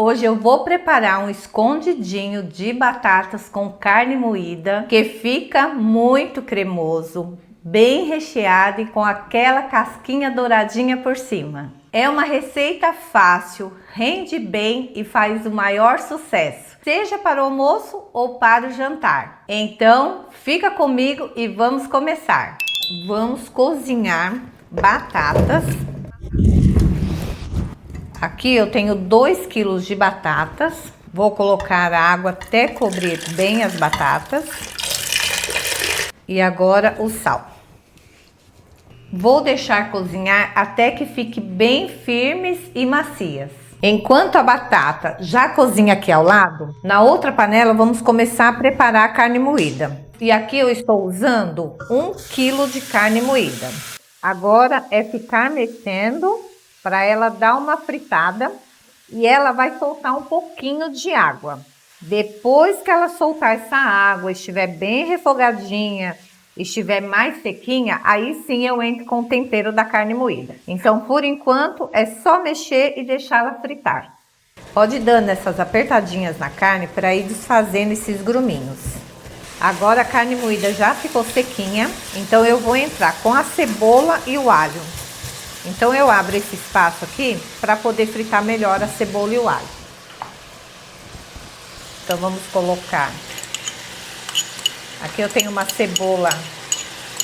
Hoje eu vou preparar um escondidinho de batatas com carne moída que fica muito cremoso, bem recheado e com aquela casquinha douradinha por cima. É uma receita fácil, rende bem e faz o maior sucesso, seja para o almoço ou para o jantar. Então, fica comigo e vamos começar. Vamos cozinhar batatas. Aqui eu tenho 2 kg de batatas. Vou colocar a água até cobrir bem as batatas. E agora o sal. Vou deixar cozinhar até que fique bem firmes e macias. Enquanto a batata já cozinha aqui ao lado, na outra panela vamos começar a preparar a carne moída. E aqui eu estou usando 1 kg de carne moída. Agora é ficar mexendo para ela dar uma fritada e ela vai soltar um pouquinho de água. Depois que ela soltar essa água, estiver bem refogadinha, estiver mais sequinha, aí sim eu entro com o tempero da carne moída. Então, por enquanto, é só mexer e deixar ela fritar. Pode ir dando essas apertadinhas na carne para ir desfazendo esses gruminhos. Agora a carne moída já ficou sequinha, então eu vou entrar com a cebola e o alho. Então eu abro esse espaço aqui para poder fritar melhor a cebola e o alho. Então vamos colocar. Aqui eu tenho uma cebola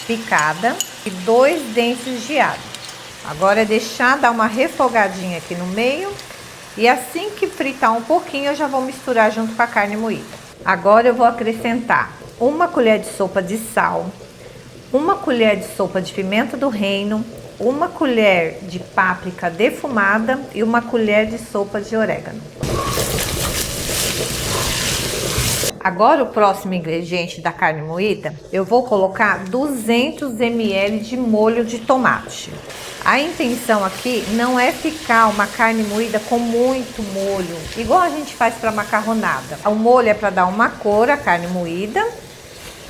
picada e 2 dentes de alho. Agora é deixar dar uma refogadinha aqui no meio. E assim que fritar um pouquinho eu já vou misturar junto com a carne moída. Agora eu vou acrescentar 1 colher de sopa de sal, 1 colher de sopa de pimenta do reino, 1 colher de páprica defumada e 1 colher de sopa de orégano. Agora o próximo ingrediente da carne moída, eu vou colocar 200 ml de molho de tomate. A intenção aqui não é ficar uma carne moída com muito molho, igual a gente faz para macarronada. O molho é para dar uma cor à carne moída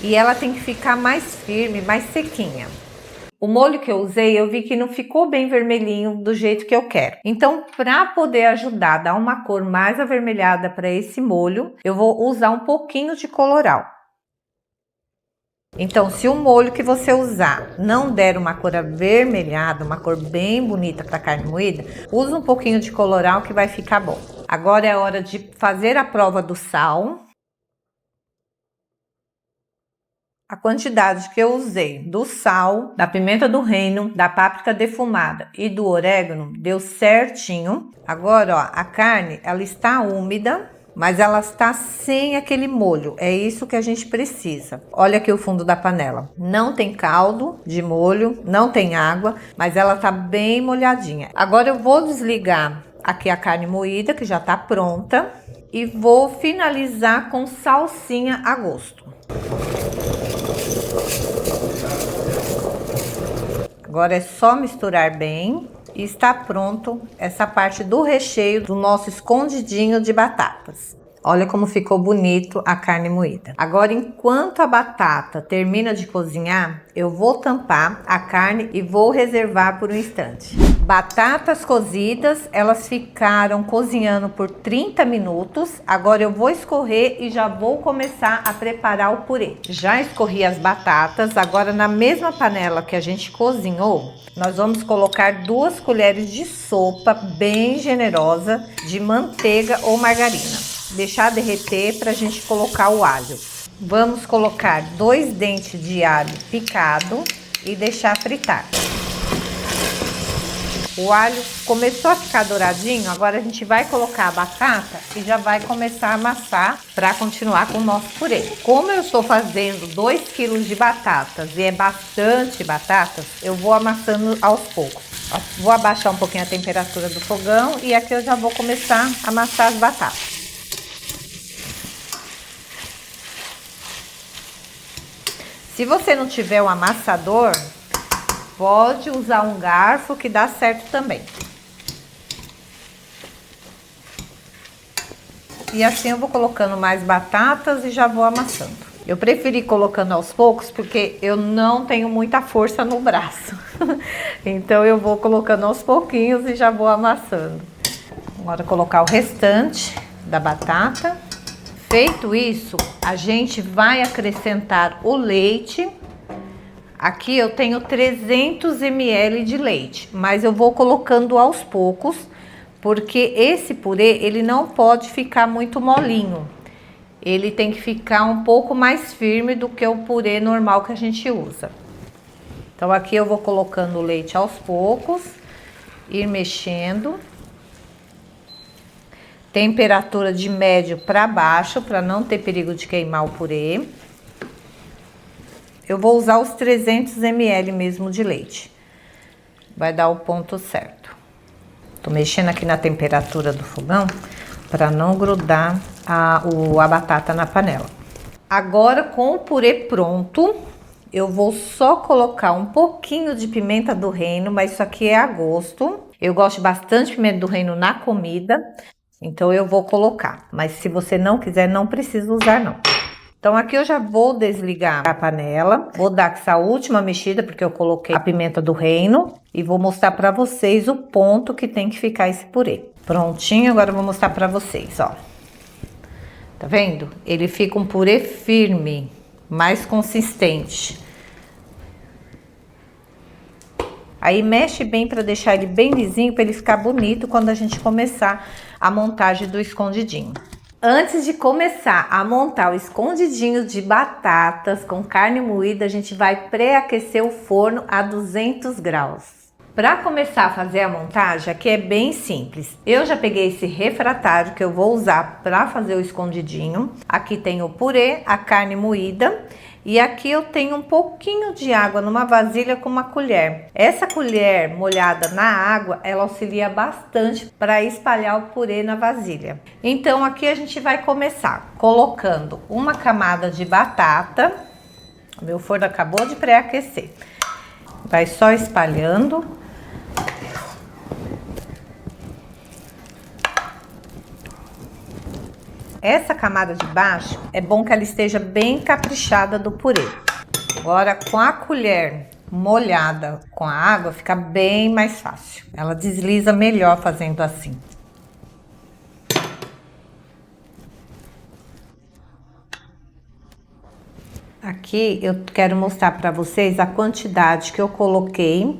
e ela tem que ficar mais firme, mais sequinha. O molho que eu usei, eu vi que não ficou bem vermelhinho do jeito que eu quero. Então, para poder ajudar a dar uma cor mais avermelhada para esse molho, eu vou usar um pouquinho de coloral. Então, se o molho que você usar não der uma cor avermelhada, uma cor bem bonita para a carne moída, usa um pouquinho de coloral que vai ficar bom. Agora é hora de fazer a prova do sal. A quantidade que eu usei do sal, da pimenta do reino, da páprica defumada e do orégano deu certinho. Agora, ó, a carne, ela está úmida, mas ela está sem aquele molho. É isso que a gente precisa. Olha aqui o fundo da panela. Não tem caldo de molho, não tem água, mas ela tá bem molhadinha. Agora eu vou desligar aqui a carne moída, que já tá pronta, e vou finalizar com salsinha a gosto. Agora é só misturar bem e está pronto essa parte do recheio do nosso escondidinho de batatas. Olha como ficou bonito a carne moída. Agora, enquanto a batata termina de cozinhar, eu vou tampar a carne e vou reservar por um instante. Batatas cozidas, elas ficaram cozinhando por 30 minutos. Agora eu vou escorrer e já vou começar a preparar o purê. Já escorri as batatas, agora na mesma panela que a gente cozinhou, nós vamos colocar 2 colheres de sopa bem generosa de manteiga ou margarina. Deixar derreter para a gente colocar o alho. Vamos colocar 2 dentes de alho picado e deixar fritar. O alho começou a ficar douradinho, agora a gente vai colocar a batata e já vai começar a amassar para continuar com o nosso purê. Como eu estou fazendo 2 kg de batatas e é bastante batatas, eu vou amassando aos poucos. Vou abaixar um pouquinho a temperatura do fogão e aqui eu já vou começar a amassar as batatas. Se você não tiver um amassador, pode usar um garfo que dá certo também. E assim eu vou colocando mais batatas e já vou amassando. Eu preferi colocando aos poucos porque eu não tenho muita força no braço. Então eu vou colocando aos pouquinhos e já vou amassando. Agora colocar o restante da batata. Feito isso, a gente vai acrescentar o leite. Aqui eu tenho 300 ml de leite, mas eu vou colocando aos poucos, porque esse purê ele não pode ficar muito molinho. Ele tem que ficar um pouco mais firme do que o purê normal que a gente usa. Então aqui eu vou colocando o leite aos poucos, ir mexendo. Temperatura de médio para baixo, para não ter perigo de queimar o purê. Eu vou usar os 300 ml mesmo de leite. Vai dar o ponto certo. Tô mexendo aqui na temperatura do fogão para não grudar a batata na panela. Agora, com o purê pronto, eu vou só colocar um pouquinho de pimenta do reino, mas isso aqui é a gosto. Eu gosto bastante de pimenta do reino na comida. Então eu vou colocar, mas se você não quiser, não precisa usar não. Então aqui eu já vou desligar a panela, vou dar essa última mexida porque eu coloquei a pimenta do reino e vou mostrar para vocês o ponto que tem que ficar esse purê. Prontinho, agora eu vou mostrar para vocês, ó. Tá vendo? Ele fica um purê firme, mais consistente. Aí mexe bem para deixar ele bem lisinho, para ele ficar bonito quando a gente começar a montagem do escondidinho. Antes de começar a montar o escondidinho de batatas com carne moída, a gente vai pré-aquecer o forno a 200 graus. Para começar a fazer a montagem, aqui é bem simples. Eu já peguei esse refratário que eu vou usar para fazer o escondidinho. Aqui tem o purê, a carne moída. E aqui eu tenho um pouquinho de água numa vasilha com uma colher. Essa colher molhada na água, ela auxilia bastante para espalhar o purê na vasilha. Então aqui a gente vai começar colocando uma camada de batata. O meu forno acabou de pré-aquecer. Vai só espalhando. Essa camada de baixo, é bom que ela esteja bem caprichada do purê. Agora, com a colher molhada com a água, fica bem mais fácil. Ela desliza melhor fazendo assim. Aqui eu quero mostrar para vocês a quantidade que eu coloquei.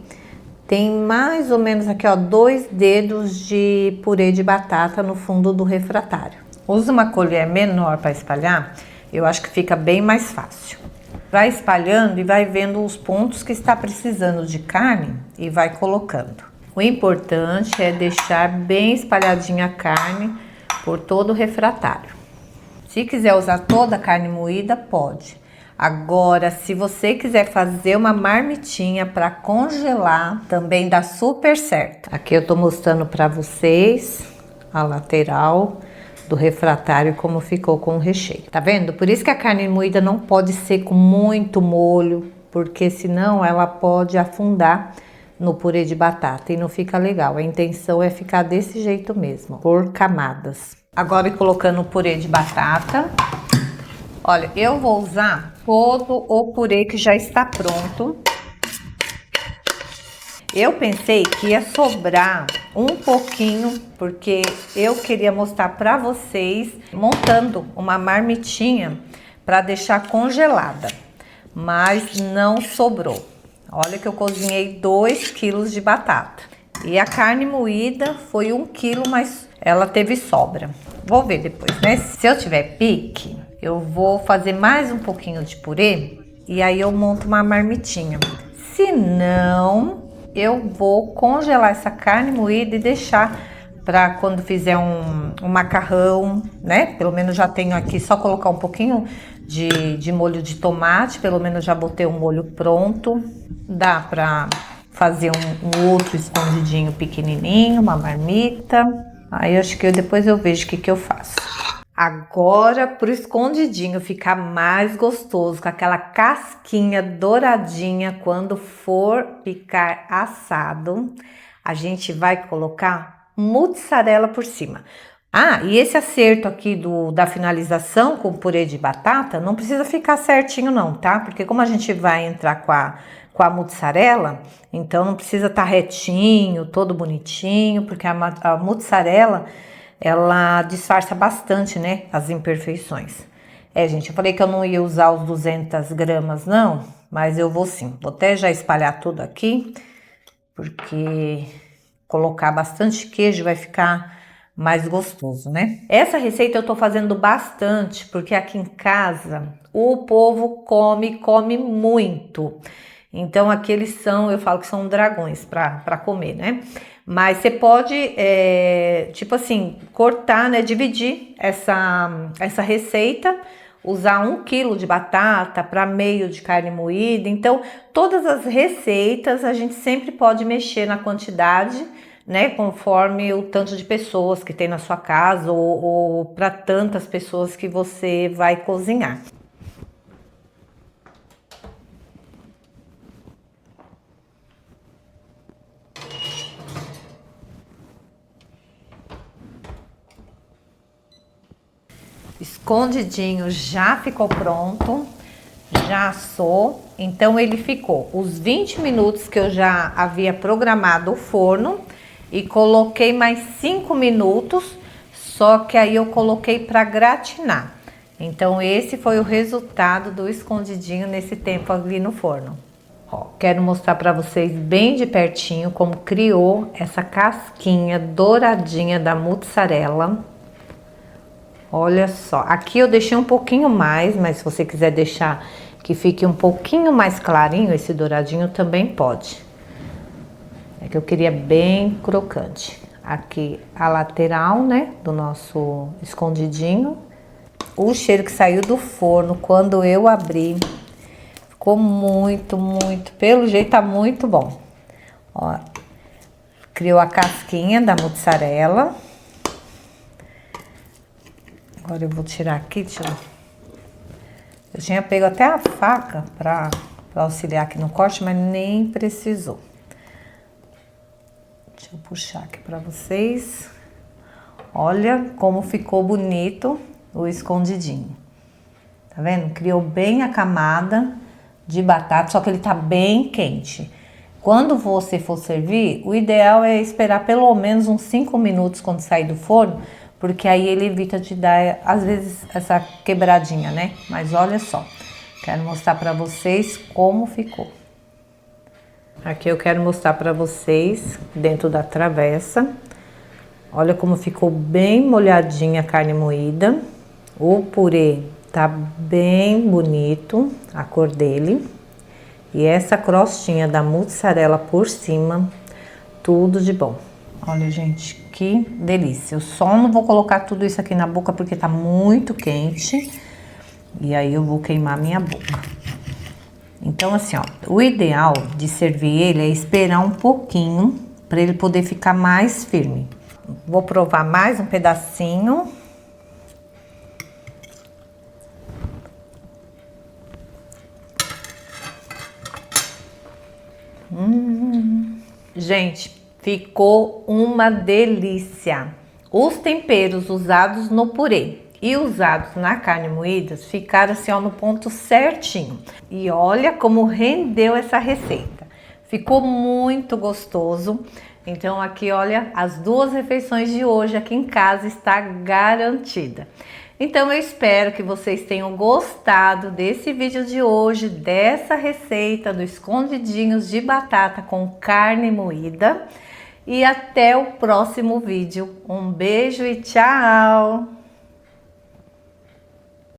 Tem mais ou menos aqui, ó, 2 dedos de purê de batata no fundo do refratário. Usa uma colher menor para espalhar, eu acho que fica bem mais fácil. Vai espalhando e vai vendo os pontos que está precisando de carne e vai colocando. O importante é deixar bem espalhadinha a carne por todo o refratário. Se quiser usar toda a carne moída, pode. Agora, se você quiser fazer uma marmitinha para congelar, também dá super certo. Aqui eu tô mostrando para vocês a lateral do refratário como ficou com o recheio. Tá vendo? Por isso que a carne moída não pode ser com muito molho, porque senão ela pode afundar no purê de batata e não fica legal. A intenção é ficar desse jeito mesmo, por camadas. Agora colocando o purê de batata. Olha, eu vou usar todo o purê que já está pronto. Eu pensei que ia sobrar um pouquinho, porque eu queria mostrar para vocês montando uma marmitinha para deixar congelada, mas não sobrou. Olha que eu cozinhei 2 quilos de batata e a carne moída foi 1 quilo, mas ela teve sobra. Vou ver depois, né? Se eu tiver pique, eu vou fazer mais um pouquinho de purê e aí eu monto uma marmitinha. Se não, eu vou congelar essa carne moída e deixar para quando fizer um macarrão, né? Pelo menos já tenho aqui, só colocar um pouquinho de molho de tomate, pelo menos já botei um molho pronto. Dá para fazer um outro escondidinho pequenininho, uma marmita. Aí acho que depois eu vejo o que eu faço. Agora, pro escondidinho ficar mais gostoso, com aquela casquinha douradinha, quando for ficar assado, a gente vai colocar mussarela por cima. Ah, e esse acerto aqui da finalização com purê de batata não precisa ficar certinho não, tá? Porque como a gente vai entrar com a mussarela, então não precisa estar retinho, todo bonitinho, porque a mussarela, ela disfarça bastante, né, as imperfeições. Gente, eu falei que eu não ia usar os 200 gramas não, mas eu vou sim. Vou até já espalhar tudo aqui, porque colocar bastante queijo vai ficar mais gostoso, né? Essa receita eu tô fazendo bastante, porque aqui em casa o povo come muito. Então aqui eles são, eu falo que são dragões para comer, né? Mas você pode, tipo assim, cortar, né? Dividir essa receita, usar 1 quilo de batata para meio de carne moída. Então, todas as receitas a gente sempre pode mexer na quantidade, né? Conforme o tanto de pessoas que tem na sua casa ou para tantas pessoas que você vai cozinhar. Escondidinho já ficou pronto, já assou, então ele ficou os 20 minutos que eu já havia programado o forno e coloquei mais 5 minutos, só que aí eu coloquei para gratinar. Então esse foi o resultado do escondidinho nesse tempo ali no forno. Ó, quero mostrar para vocês bem de pertinho como criou essa casquinha douradinha da mussarela. Olha só, aqui eu deixei um pouquinho mais, mas se você quiser deixar que fique um pouquinho mais clarinho, esse douradinho também pode. É que eu queria bem crocante. Aqui a lateral, né, do nosso escondidinho. O cheiro que saiu do forno quando eu abri, ficou muito, pelo jeito tá muito bom. Ó, criou a casquinha da mussarela. Agora eu vou tirar aqui, eu tinha pego até a faca para auxiliar aqui no corte, mas nem precisou. Deixa eu puxar aqui para vocês. Olha como ficou bonito o escondidinho. Tá vendo? Criou bem a camada de batata, só que ele tá bem quente. Quando você for servir, o ideal é esperar pelo menos uns 5 minutos quando sair do forno, porque aí ele evita de dar, às vezes, essa quebradinha, né? Mas olha só, quero mostrar para vocês como ficou. Aqui eu quero mostrar para vocês dentro da travessa. Olha como ficou bem molhadinha a carne moída. O purê tá bem bonito, a cor dele. E essa crostinha da mussarela por cima, tudo de bom. Olha, gente, que delícia. Eu só não vou colocar tudo isso aqui na boca porque tá muito quente. E aí eu vou queimar minha boca. Então, assim, ó, o ideal de servir ele é esperar um pouquinho para ele poder ficar mais firme. Vou provar mais um pedacinho. Gente, ficou uma delícia. Os temperos usados no purê e usados na carne moída ficaram assim, ó, no ponto certinho. E olha como rendeu essa receita. Ficou muito gostoso. Então aqui, olha, as 2 refeições de hoje aqui em casa está garantida. Então eu espero que vocês tenham gostado desse vídeo de hoje, dessa receita do escondidinhos de batata com carne moída. E até o próximo vídeo. Um beijo e tchau!